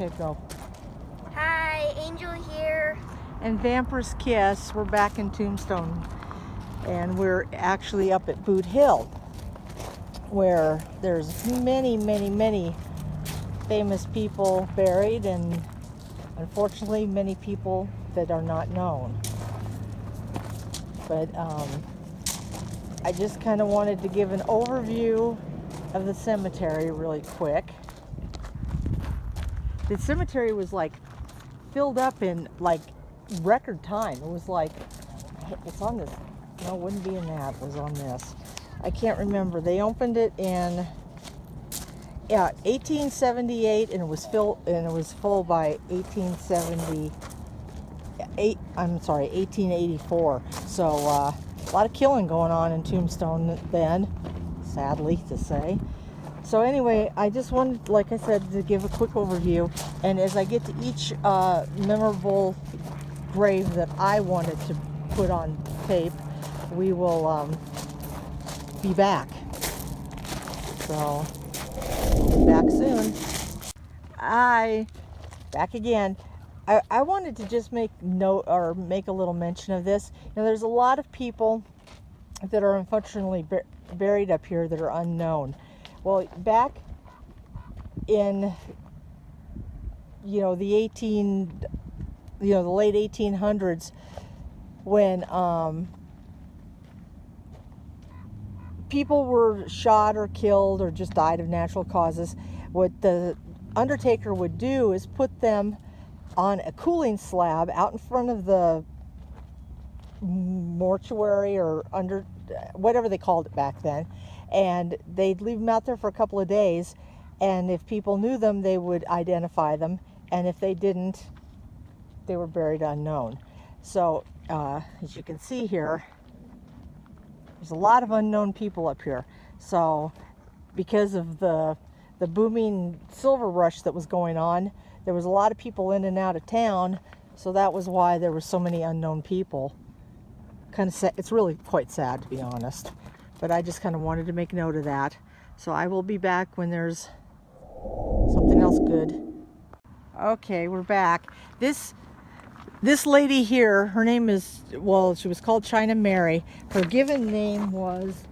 Okay, go. Hi, Angel here. And Vampyresskiss, we're back in Tombstone, and we're actually up at Boot Hill, where there's many famous people buried, and unfortunately many people that are not known. But I just kind of wanted to give an overview of the cemetery really quick. The cemetery was like filled up in like record time. It was like, it's on this, no, it wouldn't be in that, it was on this. I can't remember. They opened it in 1878, and it was full by 1884. So a lot of killing going on in Tombstone then, sadly to say. So anyway, I just wanted, like I said, to give a quick overview, and as I get to each memorable grave that I wanted to put on tape, we will be back. So, back soon. Hi, back again. I wanted to just make note, or make a little mention of this. You know, there's a lot of people that are unfortunately buried up here that are unknown. Well, back in, the late 1800s, when people were shot or killed or just died of natural causes, what the undertaker would do is put them on a cooling slab out in front of the mortuary, or under, whatever they called it back then, and they'd leave them out there for a couple of days, and if people knew them, they would identify them, and if they didn't, they were buried unknown. So as you can see here, there's a lot of unknown people up here. So because of the booming silver rush that was going on, there was a lot of people in and out of town, so that was why there were so many unknown people. Kind of sad. It's really quite sad, to be honest, but I just kind of wanted to make note of that. So I will be back when there's something else good. Okay, we're back. This lady here, her name is, well, she was called China Mary. Her given name was,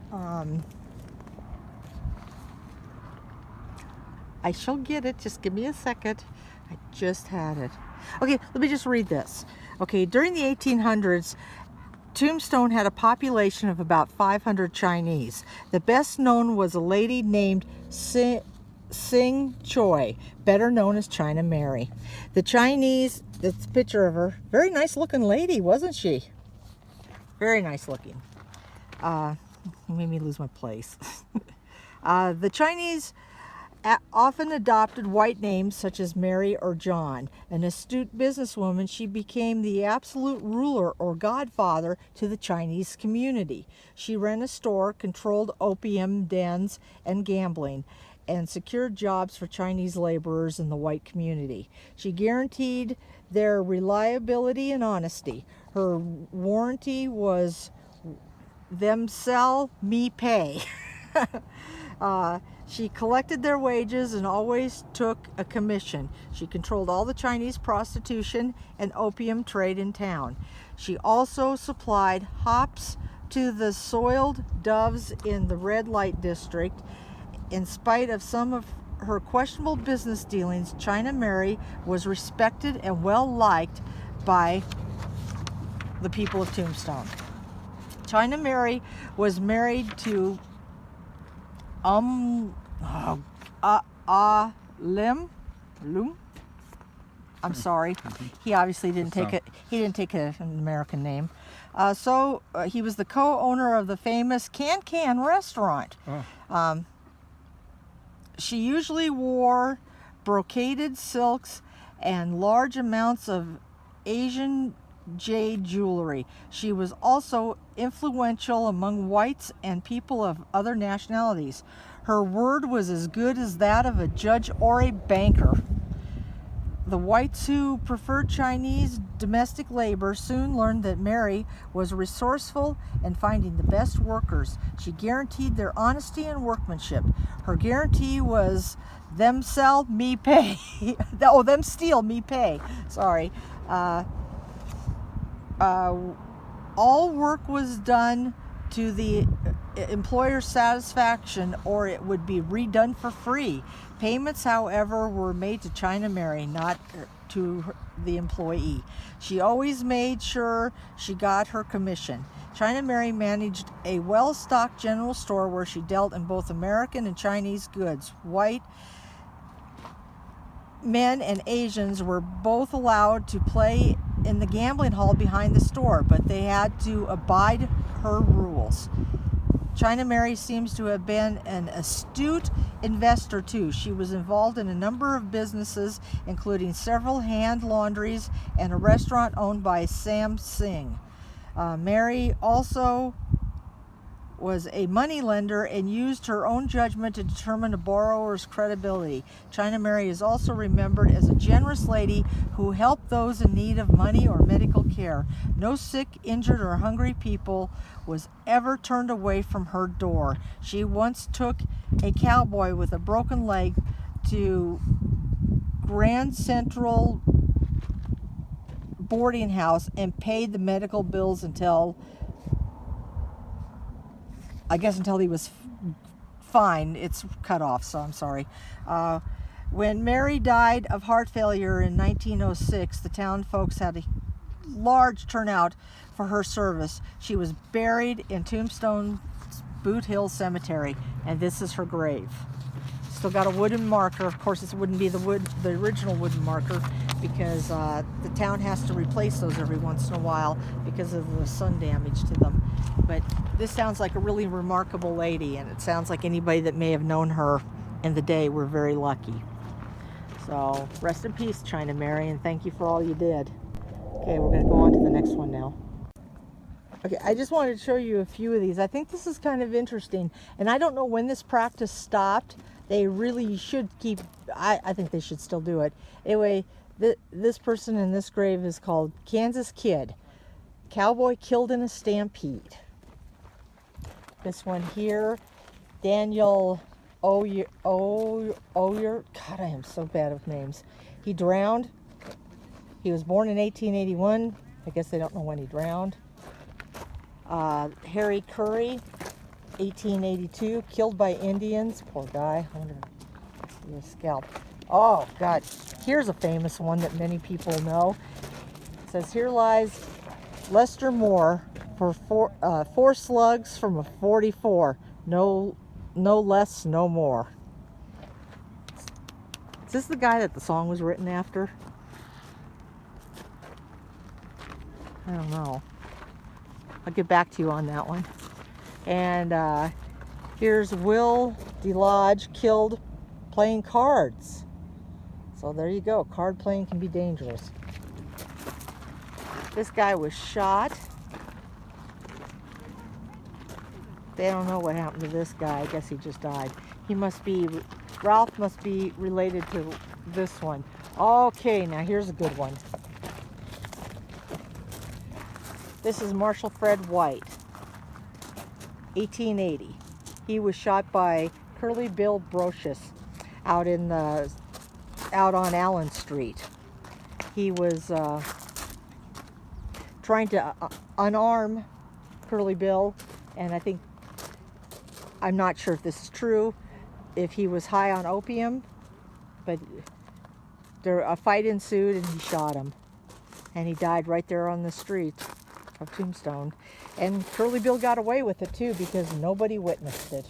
I shall get it, just give me a second. I just had it. Okay, let me just read this. Okay, during the 1800s, Tombstone had a population of about 500 Chinese. The best known was a lady named Sing Choi, better known as China Mary. The Chinese, that's a picture of her, very nice looking lady, wasn't she? Very nice looking. Made me lose my place. The Chinese often adopted white names such as Mary or John. An astute businesswoman, she became the absolute ruler or godfather to the Chinese community. She ran a store, controlled opium dens and gambling, and secured jobs for Chinese laborers in the white community. She guaranteed their reliability and honesty. Her warranty was them sell, me pay. She collected their wages and always took a commission. She controlled all the Chinese prostitution and opium trade in town. She also supplied hops to the soiled doves in the red light district. In spite of some of her questionable business dealings, China Mary was respected and well liked by the people of Tombstone. China Mary was married to Lum. I'm sorry. He obviously didn't take it. He didn't take an American name. So he was the co-owner of the famous Can restaurant. Oh. She usually wore brocaded silks and large amounts of Asian jade jewelry. She was also influential among whites and people of other nationalities. Her word was as good as that of a judge or a banker. The whites who preferred Chinese domestic labor soon learned that Mary was resourceful in finding the best workers. She guaranteed their honesty and workmanship. Her guarantee was them sell, me pay. Oh, them steal, me pay. Sorry. All work was done to the employer's satisfaction, or it would be redone for free. Payments, however, were made to China Mary, not to the employee. She always made sure she got her commission. China Mary managed a well-stocked general store where she dealt in both American and Chinese goods. White men and Asians were both allowed to play in the gambling hall behind the store, but they had to abide her rules. China Mary seems to have been an astute investor too. She was involved in a number of businesses, including several hand laundries and a restaurant owned by Sam Singh. Mary also was a money lender and used her own judgment to determine a borrower's credibility. China Mary is also remembered as a generous lady who helped those in need of money or medical care. No sick, injured, or hungry people was ever turned away from her door. She once took a cowboy with a broken leg to Grand Central boarding house and paid the medical bills until he was fine. It's cut off, so I'm sorry. When Mary died of heart failure in 1906, the town folks had a large turnout for her service. She was buried in Tombstone Boot Hill Cemetery, and this is her grave. Still got a wooden marker. Of course, this wouldn't be the original wooden marker, because the town has to replace those every once in a while because of the sun damage to them. But this sounds like a really remarkable lady, and it sounds like anybody that may have known her in the day were very lucky. So rest in peace, China Mary, and thank you for all you did. Okay, we're going to go on to the next one now. Okay, I just wanted to show you a few of these. I think this is kind of interesting, and I don't know when this practice stopped. They really should keep, I think they should still do it. Anyway, this person in this grave is called Kansas Kid. Cowboy killed in a stampede. This one here, Daniel Oyer. God, I am so bad with names. He drowned. He was born in 1881. I guess they don't know when he drowned. Harry Curry, 1882, killed by Indians. Poor guy. I wonder if he was scalped. Oh, God. Here's a famous one that many people know. It says, here lies Lester Moore for four slugs from a 44. No less, no more. Is this the guy that the song was written after? I don't know. I'll get back to you on that one. And here's Will DeLodge, killed playing cards. So there you go. Card playing can be dangerous. This guy was shot. They don't know what happened to this guy. I guess he just died. Ralph must be related to this one. Okay, now here's a good one. This is Marshall Fred White, 1880. He was shot by Curly Bill Brocious out on Allen Street. He was trying to unarm Curly Bill, and I'm not sure if this is true, if he was high on opium, but a fight ensued and he shot him, and he died right there on the street of Tombstone. And Curly Bill got away with it too, because nobody witnessed it.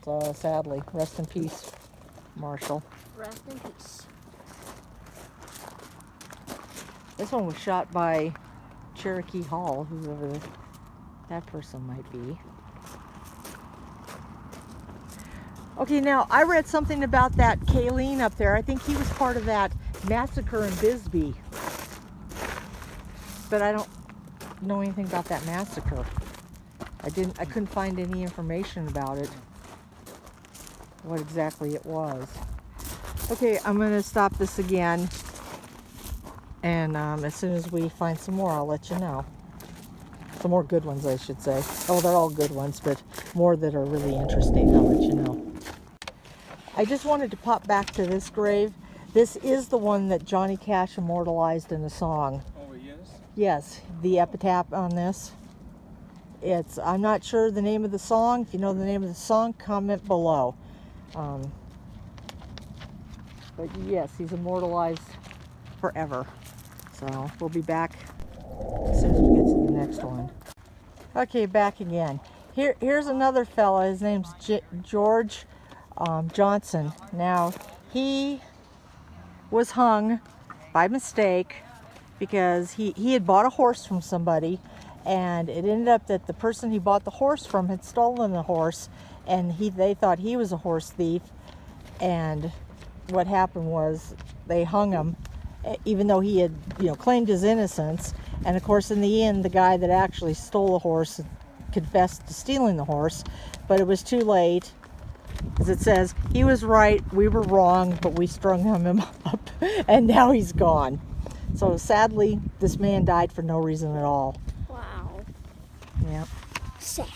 So sadly, rest in peace, Marshall. Rest in peace. This one was shot by Cherokee Hall, whoever that person might be. Okay, now I read something about that Kayleen up there. I think he was part of that massacre in Bisbee. But I don't know anything about that massacre. I couldn't find any information about it, what exactly it was. Okay, I'm going to stop this again. And as soon as we find some more, I'll let you know. Some more good ones, I should say. Oh, they're all good ones, but more that are really interesting, I'll let you know. I just wanted to pop back to this grave. This is the one that Johnny Cash immortalized in a song. Oh, yes? Yes, the epitaph on this. I'm not sure the name of the song. If you know the name of the song, comment below. But yes, he's immortalized forever. So we'll be back as soon as we get to the next one. Okay, back again. Here's another fella. His name's George Johnson. Now, he was hung by mistake because he had bought a horse from somebody, and it ended up that the person he bought the horse from had stolen the horse, and they thought he was a horse thief. And what happened was they hung him, even though he had, claimed his innocence. And of course, in the end, the guy that actually stole the horse confessed to stealing the horse, but it was too late. As it says, he was right, we were wrong, but we strung him up, and now he's gone. So sadly, this man died for no reason at all. Wow. Yeah. Sad.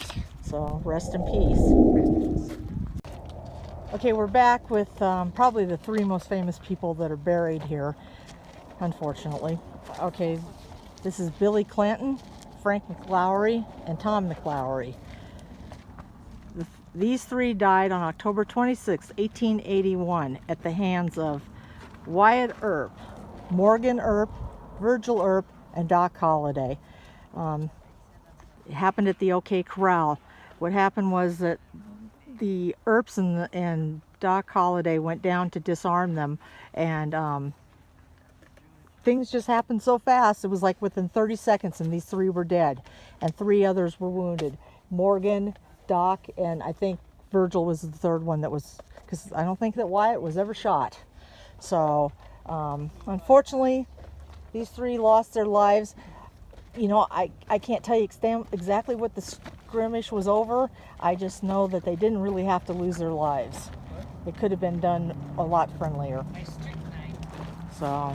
So rest in peace. Okay, we're back with probably the three most famous people that are buried here, unfortunately. Okay, this is Billy Clanton, Frank McLaury, and Tom McLaury. These three died on October 26, 1881 at the hands of Wyatt Earp, Morgan Earp, Virgil Earp, and Doc Holliday. It happened at the OK Corral. What happened was that the Earps and Doc Holliday went down to disarm them, and things just happened so fast. It was like within 30 seconds, and these three were dead, and three others were wounded. Morgan, Doc, and I think Virgil was the third one that was, because I don't think that Wyatt was ever shot. So unfortunately, these three lost their lives. I can't tell you exactly what the skirmish was over. I just know that they didn't really have to lose their lives. It could have been done a lot friendlier. So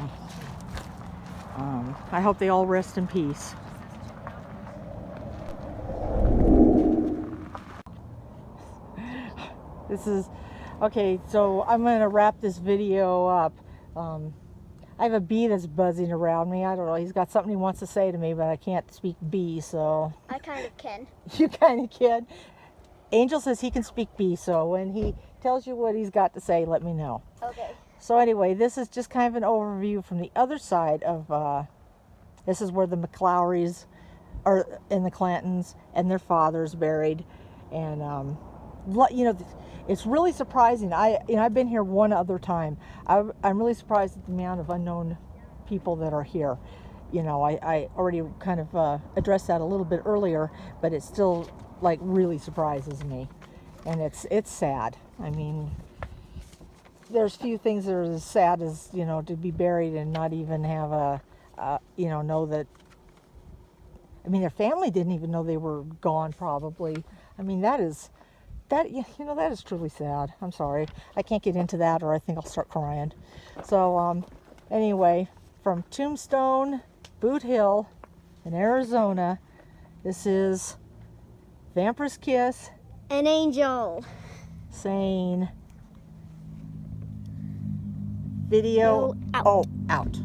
I hope they all rest in peace. This is okay, so I'm going to wrap this video up. I have a bee that's buzzing around me. I don't know, he's got something he wants to say to me, but I can't speak bee, so. I kind of can. You kind of can. Angel says he can speak bee, so when he tells you what he's got to say, let me know. Okay. So anyway, this is just kind of an overview from the other side of, this is where the McLaurys are, and the Clantons and their fathers buried. And it's really surprising. I've been here one other time. I'm really surprised at the amount of unknown people that are here. I already kind of addressed that a little bit earlier, but it still really surprises me, and it's sad. I mean, there's few things that are as sad as to be buried and not even have know that. I mean, their family didn't even know they were gone. Probably. I mean, that is truly sad. I'm sorry. I can't get into that, or I think I'll start crying. So, anyway, from Tombstone, Boot Hill, in Arizona, this is Vampyresskiss An Angel. saying video out. out.